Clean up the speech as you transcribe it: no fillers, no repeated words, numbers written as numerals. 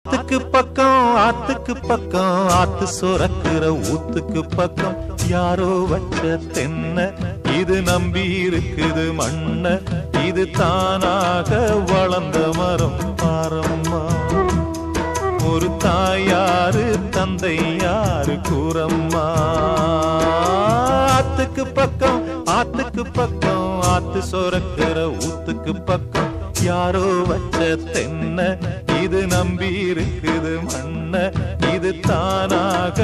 ஆத்துக்கு பக்கம் ஆத்துக்கு பக்கம் ஆத்து சுரக்கிற ஊத்துக்கு பக்கம் யாரோ வச்ச தென்ன இது நம்பி இருக்குது மண்ண இது தானாக வளர்ந்த மரம் பாரம்மா. ஒரு தாயாரு தந்தை யாரு கூறம்மா. ஆத்துக்கு பக்கம் ஆத்துக்கு பக்கம் ஆத்து சுரக்கிற ஊத்துக்கு பக்கம் யாரோ வச்ச தென்ன இது நம்பி இருக்குது மண்ண இது தானாக